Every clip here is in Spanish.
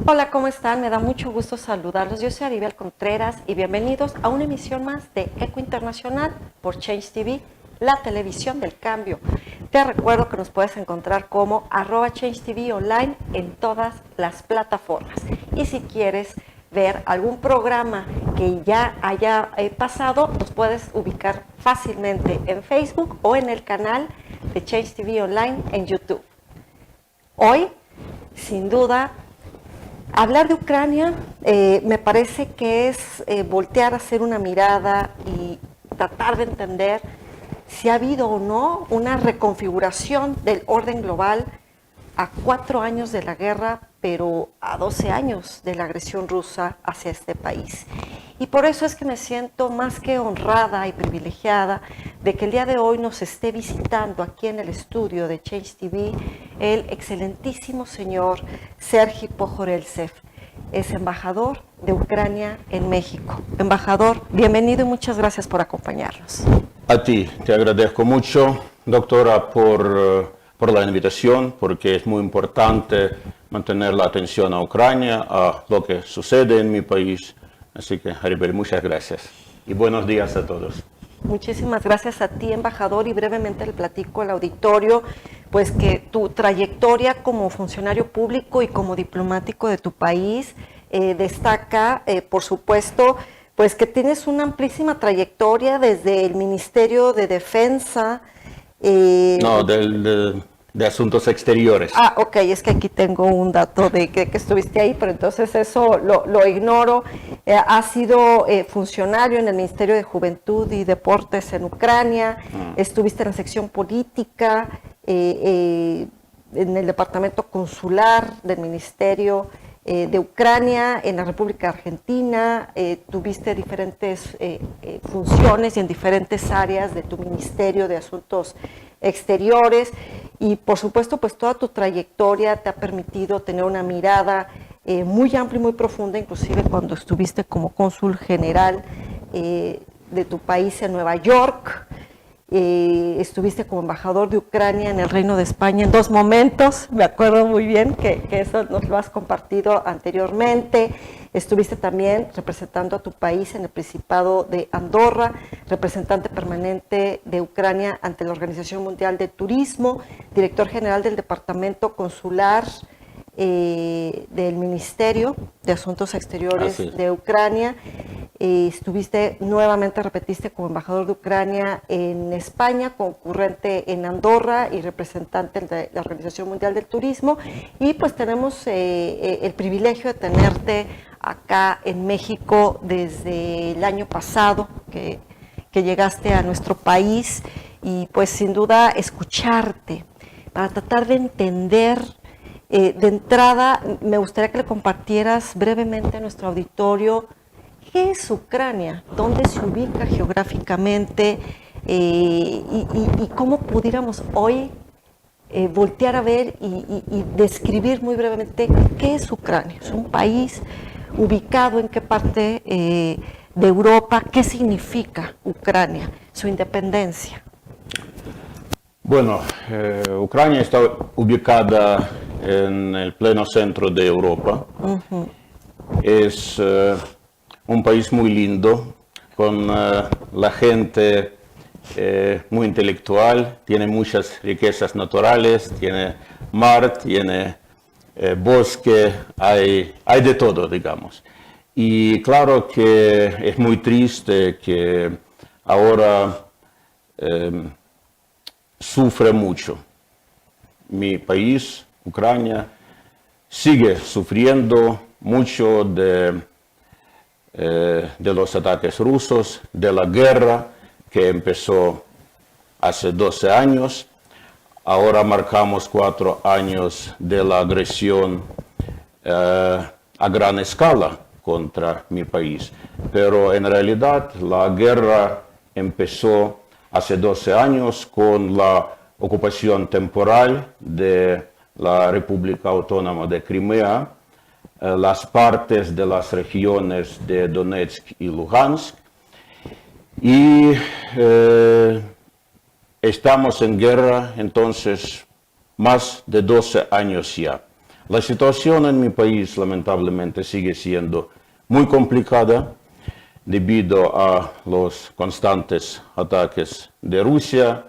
Hola, ¿cómo están? Me da mucho gusto saludarlos. Yo soy Aribel Contreras y bienvenidos a una emisión más de Eco Internacional por Change TV, la televisión del cambio. Te recuerdo que nos puedes encontrar como @Change TV online en todas las plataformas. Y si quieres ver algún programa que ya haya pasado, nos puedes ubicar fácilmente en Facebook o en el canal de Change TV online en YouTube. Hoy, sin duda, hablar de Ucrania me parece que es voltear a hacer una mirada y tratar de entender si ha habido o no una reconfiguración del orden global a 4 años de la guerra, pero a 12 años de la agresión rusa hacia este país. Y por eso es que me siento más que honrada y privilegiada de que el día de hoy nos esté visitando aquí en el estudio de Change TV el excelentísimo señor Sergi Pohoreltsev. Es embajador de Ucrania en México. Embajador, bienvenido y muchas gracias por acompañarnos. A ti, te agradezco mucho, doctora, por la invitación, porque es muy importante mantener la atención a Ucrania, a lo que sucede en mi país. Así que, Aribel, muchas gracias. Y buenos días a todos. Muchísimas gracias a ti, embajador, y brevemente le platico al auditorio, pues que tu trayectoria como funcionario público y como diplomático de tu país destaca, por supuesto, pues que tienes una amplísima trayectoria desde el Ministerio de Defensa. No, de Asuntos Exteriores. Ah, ok, es que aquí tengo un dato de que estuviste ahí, pero entonces eso lo ignoro. Has sido funcionario en el Ministerio de Juventud y Deportes en Ucrania, estuviste en la sección política, en el departamento consular del Ministerio de Ucrania, en la República Argentina, tuviste diferentes funciones y en diferentes áreas de tu Ministerio de Asuntos Exteriores y por supuesto pues toda tu trayectoria te ha permitido tener una mirada muy amplia y muy profunda, inclusive cuando estuviste como cónsul general de tu país en Nueva York. Estuviste como embajador de Ucrania en el Reino de España en 2 momentos, me acuerdo muy bien que eso nos lo has compartido anteriormente. Estuviste también representando a tu país en el Principado de Andorra, representante permanente de Ucrania ante la Organización Mundial de Turismo, director general del Departamento Consular del Ministerio de Asuntos Exteriores de Ucrania. Estuviste nuevamente, repetiste como embajador de Ucrania en España, concurrente en Andorra y representante de la Organización Mundial del Turismo. Y pues tenemos el privilegio de tenerte acá en México desde el año pasado que llegaste a nuestro país y pues sin duda escucharte para tratar de entender. De entrada, me gustaría que le compartieras brevemente a nuestro auditorio qué es Ucrania, dónde se ubica geográficamente y cómo pudiéramos hoy voltear a ver y describir muy brevemente qué es Ucrania. Es un país ubicado en qué parte de Europa, qué significa Ucrania, su independencia. Bueno, Ucrania está ubicada en el pleno centro de Europa. Es un país muy lindo, con la gente muy intelectual, tiene muchas riquezas naturales, tiene mar, tiene bosque, hay de todo, digamos. Y claro que es muy triste que ahora sufre mucho. Mi país, Ucrania, sigue sufriendo mucho de los ataques rusos, de la guerra que empezó hace 12 años. Ahora marcamos 4 años de la agresión a gran escala contra mi país. Pero en realidad la guerra empezó hace 12 años con la ocupación temporal de la República Autónoma de Crimea, las partes de las regiones de Donetsk y Lugansk, y estamos en guerra entonces más de 12 años ya. La situación en mi país lamentablemente sigue siendo muy complicada debido a los constantes ataques de Rusia.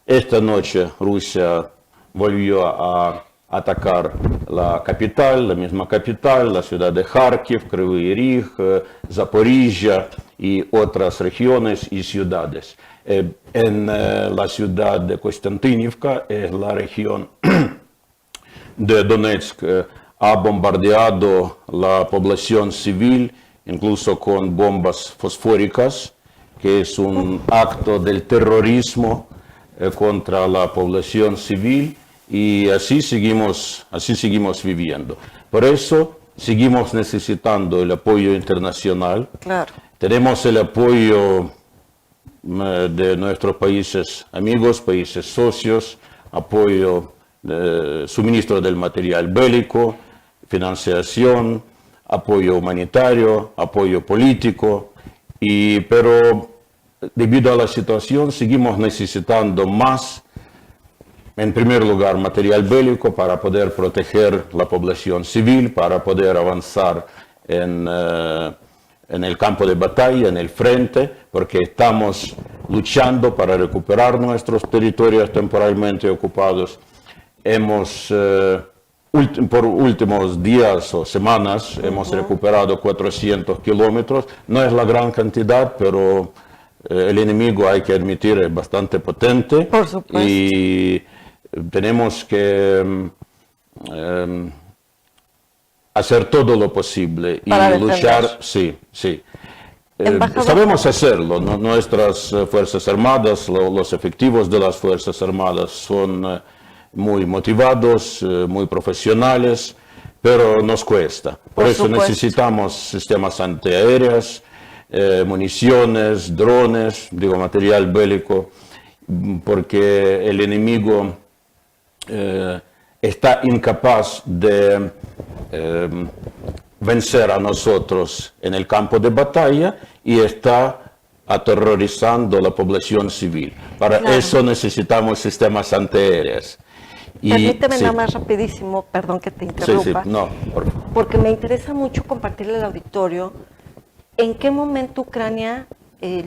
Esta noche Rusia volvió a atacar la capital, la misma capital, la ciudad de Kharkiv, Kryvyi Rih, Zaporizhia y otras regiones y ciudades. En la ciudad de Konstantinivka, es la región de Donetsk, ha bombardeado la población civil, incluso con bombas fosfóricas, que es un acto del terrorismo contra la población civil, y así seguimos viviendo. Por eso seguimos necesitando el apoyo internacional. Claro. Tenemos el apoyo de nuestros países amigos, países socios, apoyo, suministro del material bélico, financiación, apoyo humanitario, apoyo político, pero debido a la situación seguimos necesitando más, en primer lugar, material bélico para poder proteger la población civil, para poder avanzar en el campo de batalla, en el frente, porque estamos luchando para recuperar nuestros territorios temporalmente ocupados. Hemos, por últimos días o semanas, hemos recuperado 400 kilómetros. No es la gran cantidad, pero el enemigo, hay que admitir, es bastante potente. Por supuesto. Y tenemos que hacer todo lo posible y para luchar, defender. sí. Embajador. Sabemos hacerlo, nuestras Fuerzas Armadas, los efectivos de las Fuerzas Armadas son muy motivados, muy profesionales, pero nos cuesta. Por eso supuesto. necesitamos sistemas antiaéreos, municiones, drones, material bélico, porque el enemigo está incapaz de vencer a nosotros en el campo de batalla y está aterrorizando a la población civil. Para Claro. eso necesitamos sistemas antiaéreos. Permíteme sí, nada más rapidísimo, perdón que te sí, interrumpa, no, por favor. porque me interesa mucho compartirle al auditorio en qué momento Ucrania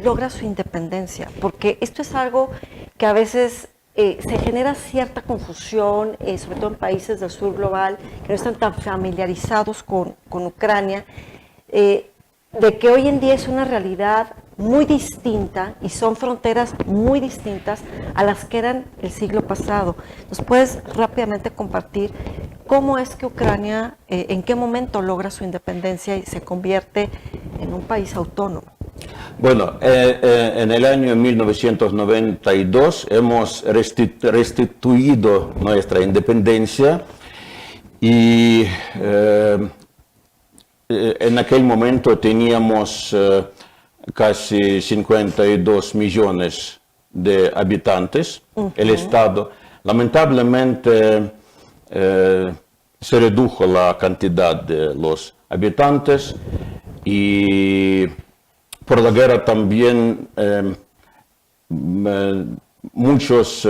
logra su independencia, porque esto es algo que a veces se genera cierta confusión, sobre todo en países del sur global que no están tan familiarizados con Ucrania, de que hoy en día es una realidad muy distinta y son fronteras muy distintas a las que eran el siglo pasado. ¿Nos puedes rápidamente compartir cómo es que Ucrania, en qué momento logra su independencia y se convierte en un país autónomo? Bueno, en el año 1992 hemos restituido nuestra independencia y en aquel momento teníamos casi 52 millones de habitantes. El Estado, lamentablemente, se redujo la cantidad de los habitantes y por la guerra también muchos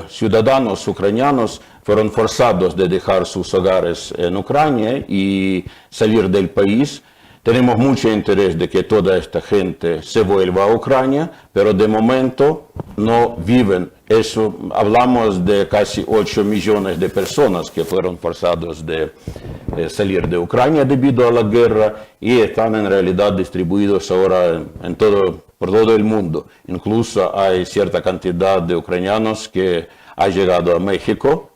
ciudadanos ucranianos fueron forzados de dejar sus hogares en Ucrania y salir del país. Tenemos mucho interés de que toda esta gente se vuelva a Ucrania, pero de momento no viven. Eso, hablamos de casi 8 millones de personas que fueron forzados de salir de Ucrania debido a la guerra y están en realidad distribuidos ahora por todo el mundo. Incluso hay cierta cantidad de ucranianos que han llegado a México,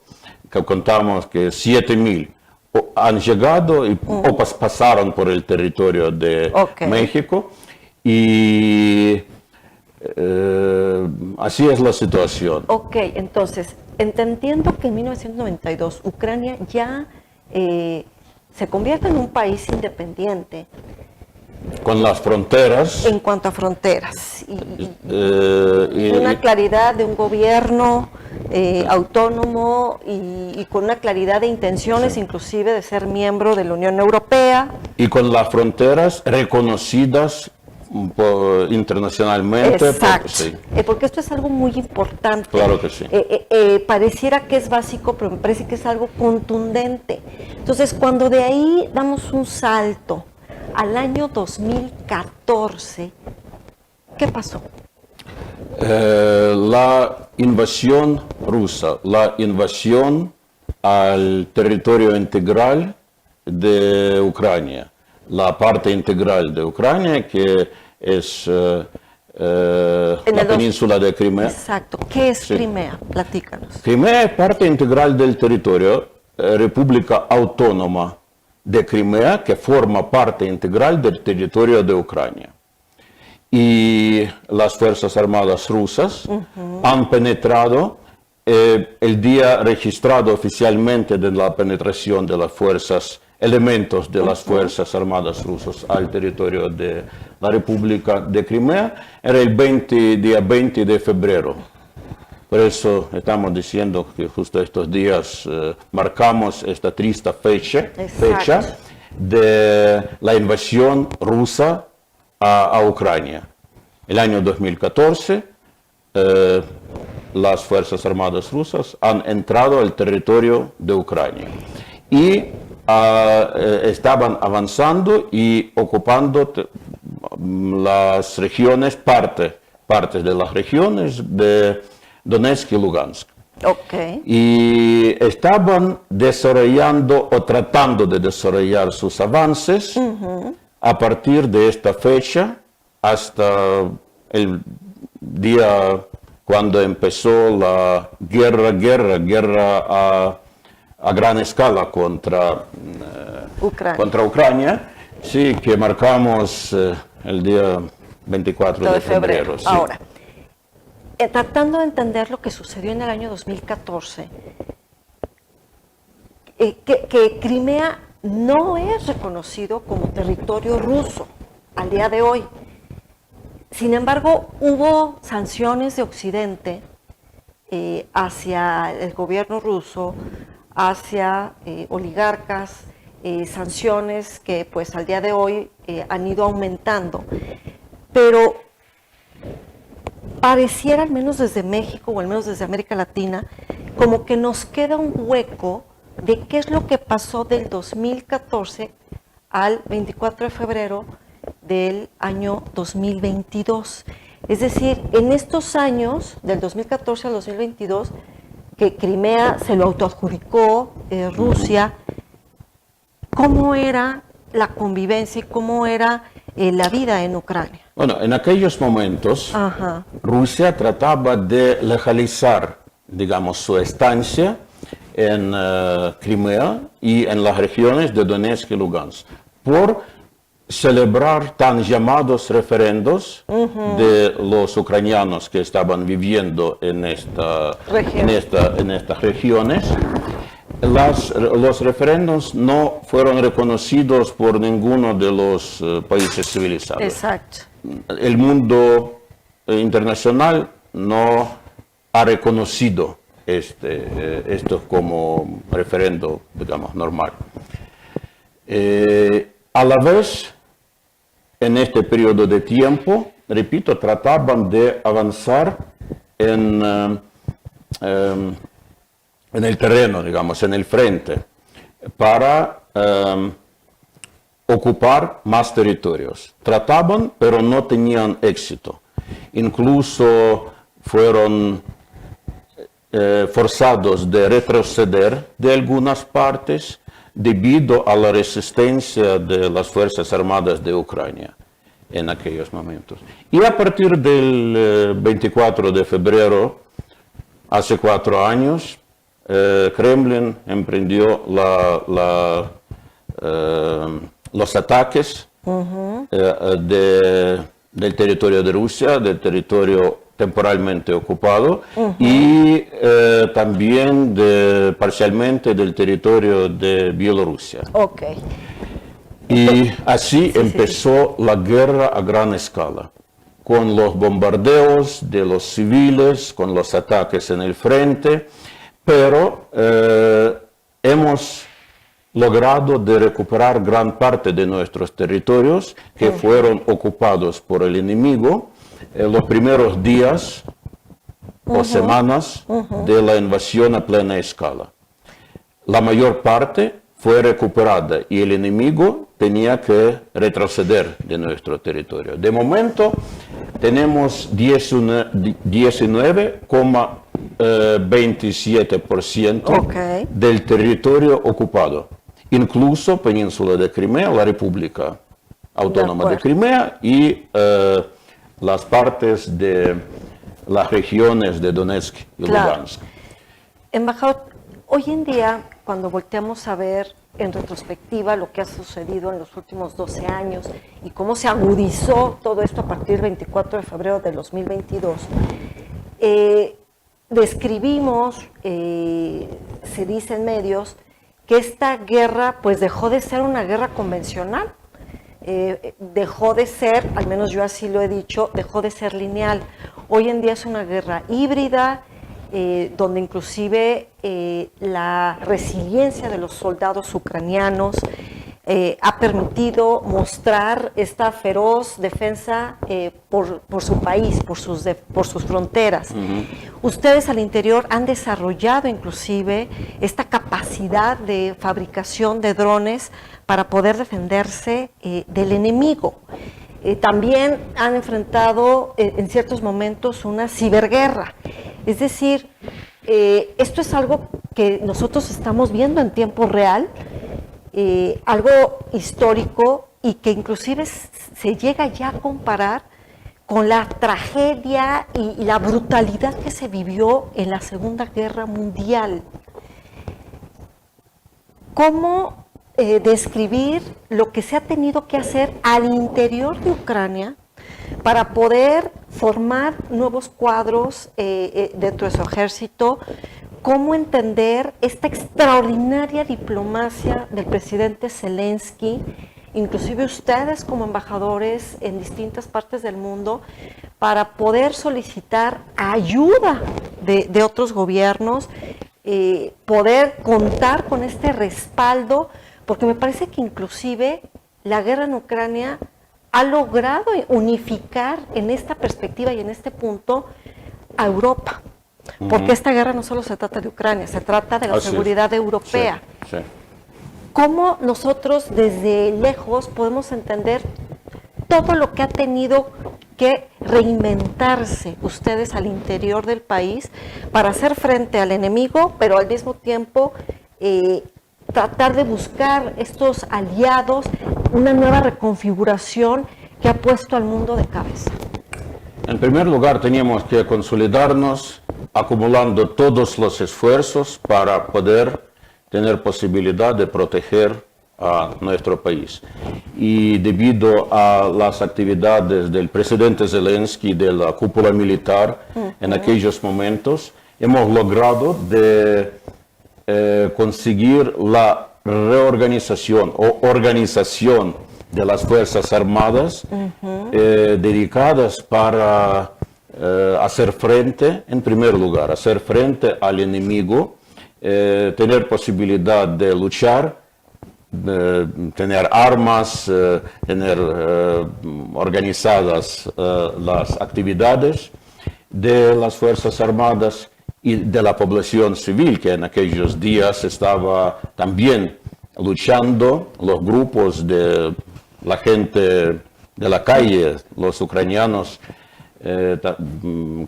que contamos que 7,000 han llegado o pasaron por el territorio de México y así es la situación. Ok, entonces, entiendo que en 1992 Ucrania ya se convierte en un país independiente. Con las fronteras. En cuanto a fronteras. Y una claridad de un gobierno autónomo y con una claridad de intenciones, inclusive de ser miembro de la Unión Europea. Y con las fronteras reconocidas internacionalmente. Exacto. Sí, Porque esto es algo muy importante. claro que sí. Pareciera que es básico, pero me parece que es algo contundente. Entonces, cuando de ahí damos un salto al año 2014, ¿qué pasó? La invasión rusa, la invasión al territorio integral de Ucrania, la parte integral de Ucrania que es la península de Crimea. Exacto. ¿Qué es Sí. Crimea? Platícanos. Crimea es parte integral del territorio, República Autónoma de Crimea, que forma parte integral del territorio de Ucrania. Y las Fuerzas Armadas rusas han penetrado el día registrado oficialmente de la penetración de las elementos de las Fuerzas Armadas rusas al territorio de la República de Crimea, era el día 20 de febrero. Por eso estamos diciendo que justo estos días marcamos esta triste fecha de la invasión rusa a Ucrania. El año 2014, las Fuerzas Armadas rusas han entrado al territorio de Ucrania y estaban avanzando y ocupando las regiones, partes de las regiones de Donetsk y Lugansk. Ok. Y estaban desarrollando o tratando de desarrollar sus avances a partir de esta fecha hasta el día cuando empezó la guerra a gran escala contra Ucrania, sí, que marcamos el día 24 de febrero. Sí. Ahora, tratando de entender lo que sucedió en el año 2014, que Crimea no es reconocido como territorio ruso al día de hoy. Sin embargo, hubo sanciones de Occidente hacia el gobierno ruso, hacia oligarcas, sanciones que pues al día de hoy han ido aumentando. Pero pareciera, al menos desde México o al menos desde América Latina, como que nos queda un hueco de qué es lo que pasó del 2014 al 24 de febrero del año 2022. Es decir, en estos años, del 2014 al 2022, que Crimea se lo autoadjudicó Rusia, ¿cómo era la convivencia y cómo era la vida en Ucrania? Bueno, en aquellos momentos, Rusia trataba de legalizar, digamos, su estancia en Crimea y en las regiones de Donetsk y Lugansk, por celebrar tan llamados referendos de los ucranianos que estaban viviendo en estas regiones. Los referendos no fueron reconocidos por ninguno de los países civilizados. Exacto. El mundo internacional no ha reconocido esto como referendo, digamos, normal. A la vez, en este periodo de tiempo, repito, trataban de avanzar en el terreno, digamos, en el frente, para ocupar más territorios. Trataban, pero no tenían éxito. Incluso fueron forzados de retroceder de algunas partes debido a la resistencia de las Fuerzas Armadas de Ucrania en aquellos momentos. Y a partir del 24 de febrero, hace 4 años, Kremlin emprendió los ataques del territorio de Rusia, del territorio temporalmente ocupado, y también parcialmente del territorio de Bielorrusia. Okay. Y así empezó la guerra a gran escala, con los bombardeos de los civiles, con los ataques en el frente, pero hemos logrado de recuperar gran parte de nuestros territorios que fueron ocupados por el enemigo en los primeros días o semanas de la invasión a plena escala. La mayor parte fue recuperada y el enemigo tenía que retroceder de nuestro territorio. De momento tenemos 19,27% del territorio ocupado, incluso Península de Crimea, la República Autónoma de Crimea y las partes de las regiones de Donetsk y Lugansk. Embajador, hoy en día, cuando volteamos a ver en retrospectiva lo que ha sucedido en los últimos 12 años y cómo se agudizó todo esto a partir del 24 de febrero de 2022, describimos, se dice en medios, que esta guerra pues dejó de ser una guerra convencional, dejó de ser, al menos yo así lo he dicho, dejó de ser lineal. Hoy en día es una guerra híbrida, donde inclusive la resiliencia de los soldados ucranianos ha permitido mostrar esta feroz defensa por su país, por sus fronteras. Ustedes al interior han desarrollado inclusive esta capacidad de fabricación de drones para poder defenderse del enemigo. También han enfrentado en ciertos momentos una ciberguerra. Es decir, esto es algo que nosotros estamos viendo en tiempo real, algo histórico y que inclusive se llega ya a comparar con la tragedia y la brutalidad que se vivió en la Segunda Guerra Mundial. ¿Cómo describir lo que se ha tenido que hacer al interior de Ucrania para poder formar nuevos cuadros dentro de su ejército? ¿Cómo entender esta extraordinaria diplomacia del presidente Zelensky, inclusive ustedes como embajadores en distintas partes del mundo, para poder solicitar ayuda de otros gobiernos, poder contar con este respaldo? Porque me parece que inclusive la guerra en Ucrania ha logrado unificar en esta perspectiva y en este punto a Europa. Porque esta guerra no solo se trata de Ucrania, se trata de la seguridad europea. Sí. ¿Cómo nosotros desde lejos podemos entender todo lo que ha tenido que reinventarse ustedes al interior del país para hacer frente al enemigo, pero al mismo tiempo tratar de buscar estos aliados, una nueva reconfiguración que ha puesto al mundo de cabeza? En primer lugar, teníamos que consolidarnos acumulando todos los esfuerzos para poder tener posibilidad de proteger a nuestro país. Y debido a las actividades del presidente Zelensky, de la cúpula militar, en aquellos momentos, hemos logrado conseguir la reorganización o organización de las Fuerzas Armadas dedicadas para hacer frente, en primer lugar, hacer frente al enemigo, tener posibilidad de luchar, tener armas, tener organizadas las actividades de las Fuerzas Armadas y de la población civil, que en aquellos días estaba también luchando, los grupos de la gente de la calle, los ucranianos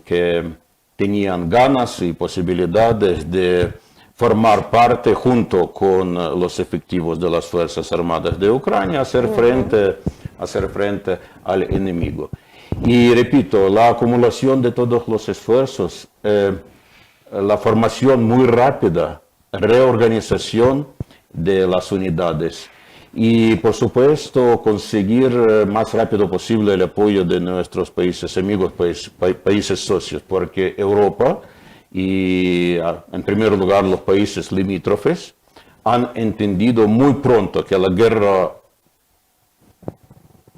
que tenían ganas y posibilidades de formar parte junto con los efectivos de las Fuerzas Armadas de Ucrania, hacer frente al enemigo. Y repito, la acumulación de todos los esfuerzos, la formación muy rápida, reorganización de las unidades y, por supuesto, conseguir más rápido posible el apoyo de nuestros países amigos, países socios, porque Europa y, en primer lugar, los países limítrofes han entendido muy pronto que la guerra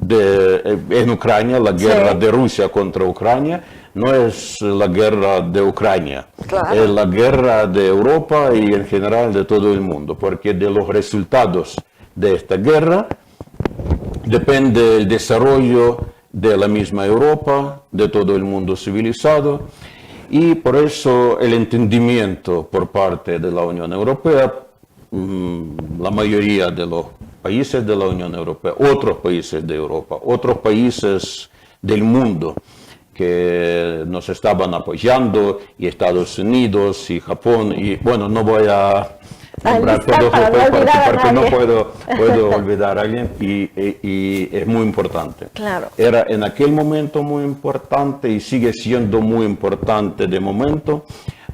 en Ucrania, la guerra de Rusia contra Ucrania, no es la guerra de Ucrania, Claro. es la guerra de Europa y en general de todo el mundo, porque de los resultados de esta guerra depende el desarrollo de la misma Europa, de todo el mundo civilizado, y por eso el entendimiento por parte de la Unión Europea, la mayoría de los países de la Unión Europea, otros países de Europa, otros países del mundo que nos estaban apoyando, y Estados Unidos y Japón, y bueno, no voy a nombrar Listar todos para los no olvidar a porque no nadie. puedo olvidar a alguien, y es muy importante. Claro. Era en aquel momento muy importante y sigue siendo muy importante de momento,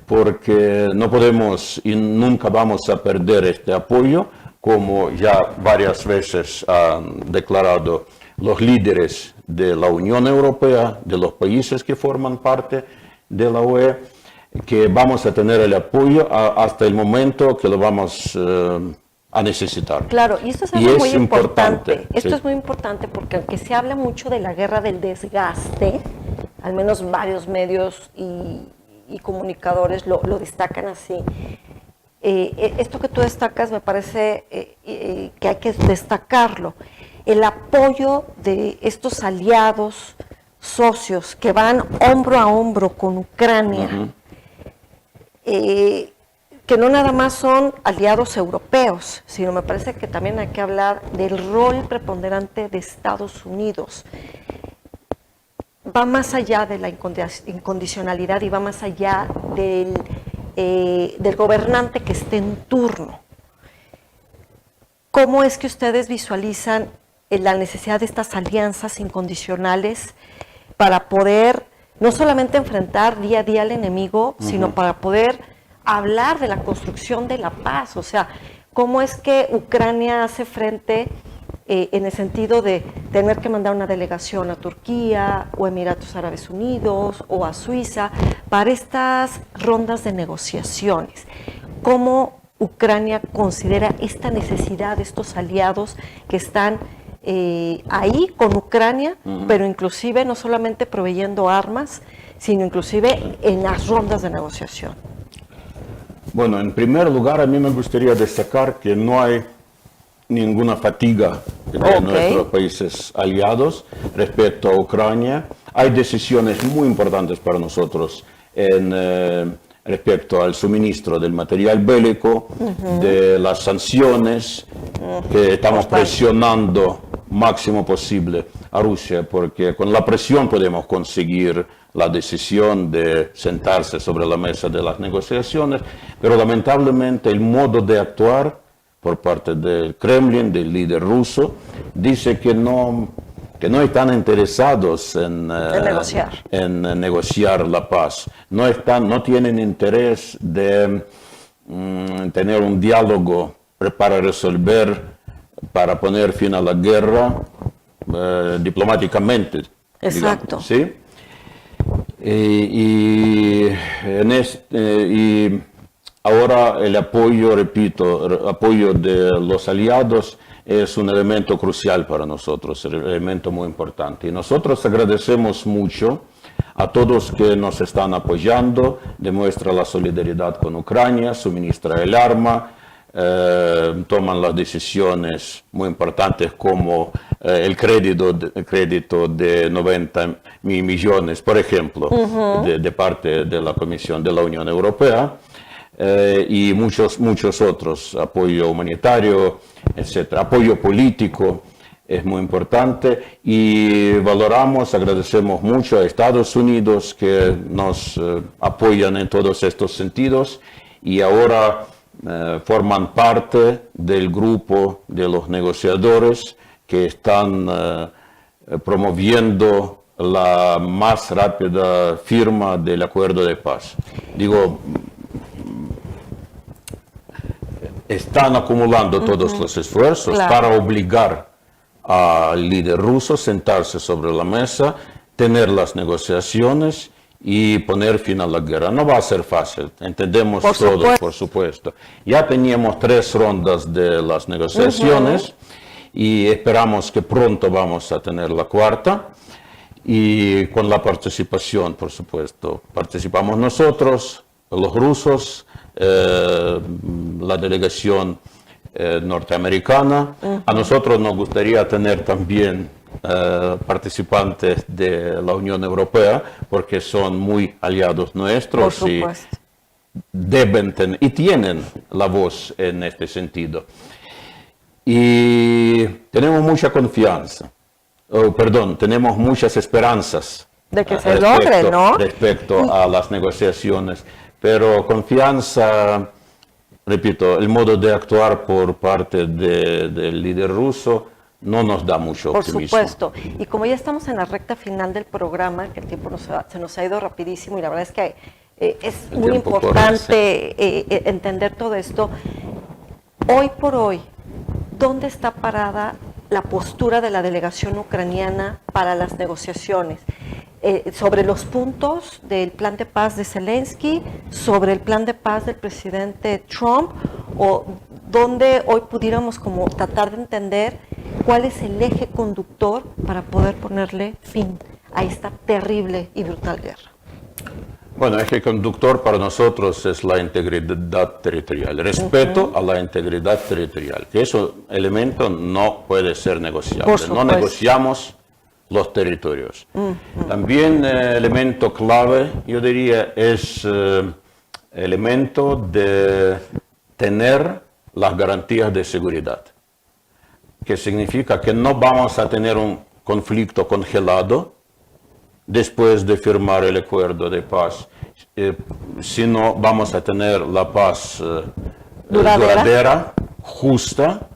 porque no podemos y nunca vamos a perder este apoyo, como ya varias veces han declarado los líderes de la Unión Europea, de los países que forman parte de la UE, que vamos a tener el apoyo hasta el momento que lo vamos a necesitar. Claro, y esto es Y algo es muy importante. importante, Esto sí. es muy importante porque aunque se habla mucho de la guerra del desgaste, al menos varios medios y comunicadores lo destacan así. Esto que tú destacas me parece que hay que destacarlo. El apoyo de estos aliados, socios que van hombro a hombro con Ucrania, que no nada más son aliados europeos, sino me parece que también hay que hablar del rol preponderante de Estados Unidos. Va más allá de la incondicionalidad y va más allá del gobernante que esté en turno. ¿Cómo es que ustedes visualizan la necesidad de estas alianzas incondicionales para poder no solamente enfrentar día a día al enemigo, sino para poder hablar de la construcción de la paz? O sea, ¿cómo es que Ucrania hace frente en el sentido de tener que mandar una delegación a Turquía o Emiratos Árabes Unidos o a Suiza para estas rondas de negociaciones? ¿Cómo Ucrania considera esta necesidad de estos aliados que están ahí con Ucrania, pero inclusive no solamente proveyendo armas, sino inclusive en las rondas de negociación? Bueno, en primer lugar, a mí me gustaría destacar que no hay ninguna fatiga de nuestros países aliados respecto a Ucrania. Hay decisiones muy importantes para nosotros respecto al suministro del material bélico, de las sanciones, que estamos presionando máximo posible a Rusia, porque con la presión podemos conseguir la decisión de sentarse sobre la mesa de las negociaciones, pero lamentablemente el modo de actuar por parte del Kremlin, del líder ruso, dice que no están interesados en negociar la paz, no tienen interés de tener un diálogo para resolver, para poner fin a la guerra diplomáticamente. Exacto. Digamos, ¿sí? Y ahora el apoyo, repito, el apoyo de los aliados es un elemento crucial para nosotros, un elemento muy importante. Y nosotros agradecemos mucho a todos que nos están apoyando, demuestra la solidaridad con Ucrania, suministra el arma, toman las decisiones muy importantes como el crédito de 90 millones, por ejemplo, de parte de la Comisión de la Unión Europea, y muchos otros, apoyo humanitario, etcétera, apoyo político. Es muy importante y agradecemos mucho a Estados Unidos que nos apoyan en todos estos sentidos y ahora forman parte del grupo de los negociadores que están promoviendo la más rápida firma del acuerdo de paz. Digo, están acumulando todos los esfuerzos para obligar al líder ruso a sentarse sobre la mesa, tener las negociaciones y poner fin a la guerra. No va a ser fácil, entendemos todos, por supuesto. Ya teníamos 3 rondas de las negociaciones y esperamos que pronto vamos a tener la 4ª. y con la participación, por supuesto. Participamos nosotros, los rusos, la delegación norteamericana. A nosotros nos gustaría tener también participantes de la Unión Europea, porque son muy aliados nuestros Por y supuesto. deben tener, y tienen la voz en este sentido. Y tenemos mucha confianza, tenemos muchas esperanzas De que se logre, ¿no? respecto a las negociaciones, pero confianza, repito, el modo de actuar por parte del líder ruso no nos da mucho Por optimismo. supuesto. Y como ya estamos en la recta final del programa, que el tiempo se nos ha ido rapidísimo y la verdad es que es El muy tiempo corre, importante entender todo esto. Hoy por hoy, ¿dónde está parada la postura de la delegación ucraniana para las negociaciones? Sobre los puntos del plan de paz de Zelensky, sobre el plan de paz del presidente Trump, o donde hoy pudiéramos como tratar de entender cuál es el eje conductor para poder ponerle fin a esta terrible y brutal guerra. Bueno, eje conductor para nosotros es la integridad territorial, respeto a la integridad territorial, que ese elemento no puede ser negociable. Por supuesto. No negociamos los territorios. También elemento clave, yo diría, es elemento de tener las garantías de seguridad, que significa que no vamos a tener un conflicto congelado después de firmar el acuerdo de paz, sino vamos a tener la paz duradera, justa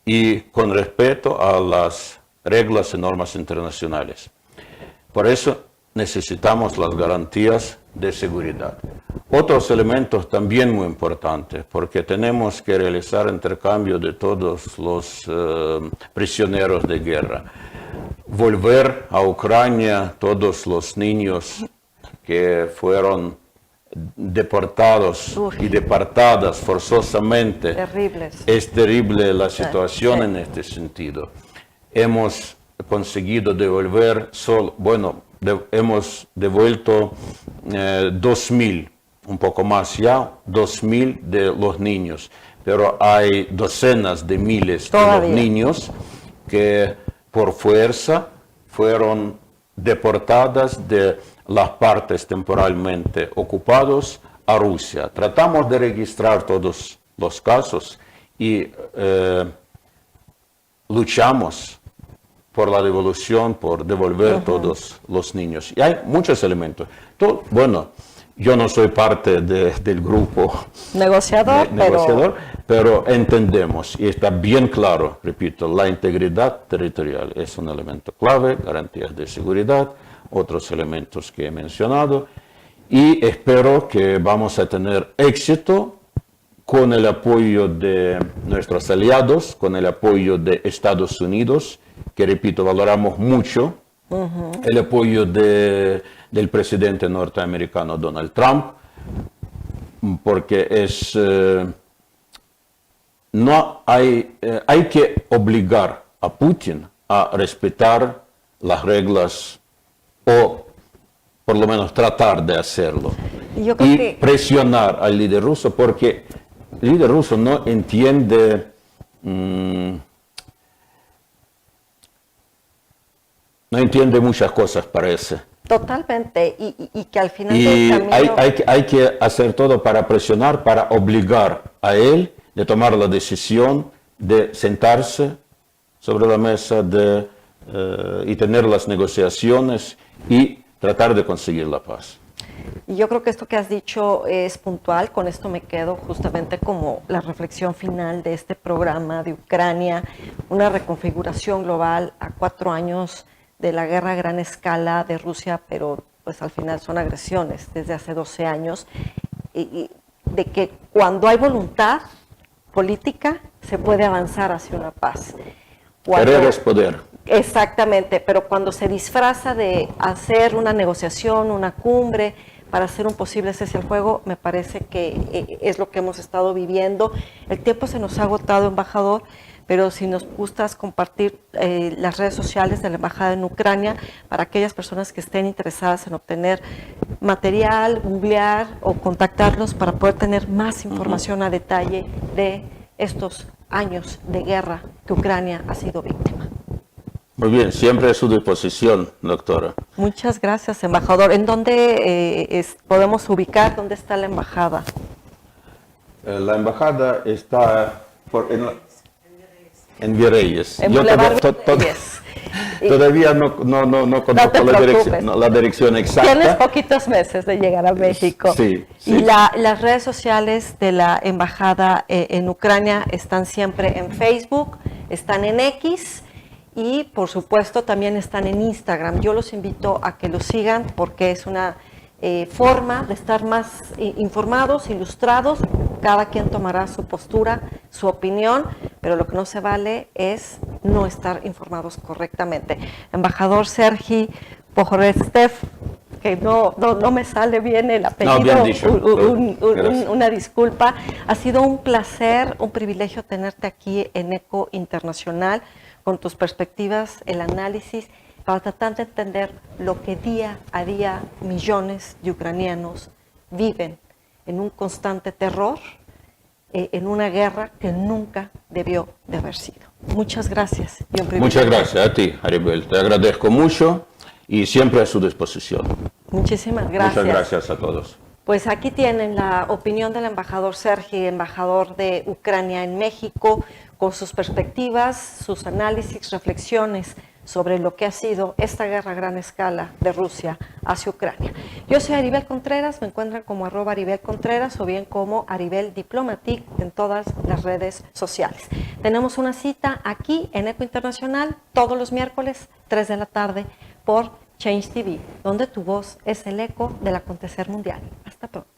y con respeto a las reglas y normas internacionales. Por eso necesitamos las garantías de seguridad. Otros elementos también muy importantes, porque tenemos que realizar intercambio de todos los prisioneros de guerra. Volver a Ucrania todos los niños que fueron deportados y deportadas forzosamente. Terribles. Es terrible la situación Sí. en este sentido. Hemos conseguido devolver, hemos devuelto 2.000, un poco más ya, 2.000 de los niños, pero hay docenas de miles de los niños que por fuerza fueron deportadas de las partes temporalmente ocupadas a Rusia. Tratamos de registrar todos los casos y luchamos por la devolución, por devolver todos los niños. Y hay muchos elementos. Yo no soy parte del grupo negociador, pero entendemos y está bien claro, repito, la integridad territorial es un elemento clave, garantías de seguridad, otros elementos que he mencionado, y espero que vamos a tener éxito con el apoyo de nuestros aliados, con el apoyo de Estados Unidos, que repito, valoramos mucho, el apoyo del presidente norteamericano Donald Trump, porque hay que obligar a Putin a respetar las reglas o por lo menos tratar de hacerlo. Y presionar al líder ruso, porque el líder ruso no entiende muchas cosas, parece. Totalmente, y que al final del camino... hay que hacer todo para presionar, para obligar a él de tomar la decisión de sentarse sobre la mesa y tener las negociaciones y tratar de conseguir la paz. Y yo creo que esto que has dicho es puntual, con esto me quedo justamente como la reflexión final de este programa de Ucrania, una reconfiguración global a 4 años de la guerra a gran escala de Rusia, pero pues al final son agresiones desde hace 12 años, y de que cuando hay voluntad política se puede avanzar hacia una paz. Querer es poder. Exactamente, pero cuando se disfraza de hacer una negociación, una cumbre, para hacer un posible cese al fuego, me parece que es lo que hemos estado viviendo. El tiempo se nos ha agotado, embajador, pero si nos gustas compartir las redes sociales de la Embajada en Ucrania para aquellas personas que estén interesadas en obtener material, googlear o contactarlos para poder tener más información a detalle de estos años de guerra que Ucrania ha sido víctima. Muy bien, siempre a su disposición, doctora. Muchas gracias, embajador. ¿En dónde podemos ubicar? ¿Dónde está la embajada? La embajada está en Virreyes. En Yo Boulevard todavía- Virreyes. todavía no conozco te preocupes. la dirección exacta. Tienes poquitos meses de llegar a México. Sí, sí. Y las redes sociales de la embajada en Ucrania están siempre en Facebook, están en X y por supuesto también están en Instagram. Yo los invito a que los sigan porque es una forma de estar más informados, ilustrados. Cada quien tomará su postura, su opinión, pero lo que no se vale es no estar informados correctamente. Embajador Sergi Pojorestev, que no me sale bien el apellido, No, bien dicho. una disculpa. Ha sido un placer, un privilegio tenerte aquí en ECO Internacional con tus perspectivas, el análisis, para tratar de entender lo que día a día millones de ucranianos viven en un constante terror, en una guerra que nunca debió de haber sido. Muchas gracias. Y un privilegio. Muchas gracias a ti, Aribel. Te agradezco mucho y siempre a su disposición. Muchísimas gracias. Muchas gracias a todos. Pues aquí tienen la opinión del embajador Sergi, embajador de Ucrania en México, con sus perspectivas, sus análisis, reflexiones sobre lo que ha sido esta guerra a gran escala de Rusia hacia Ucrania. Yo soy Aribel Contreras, me encuentran como @Aribel Contreras o bien como Aribel Diplomatic en todas las redes sociales. Tenemos una cita aquí en ECO Internacional todos los miércoles, 3 de la tarde, por Change TV, donde tu voz es el eco del acontecer mundial. Hasta pronto.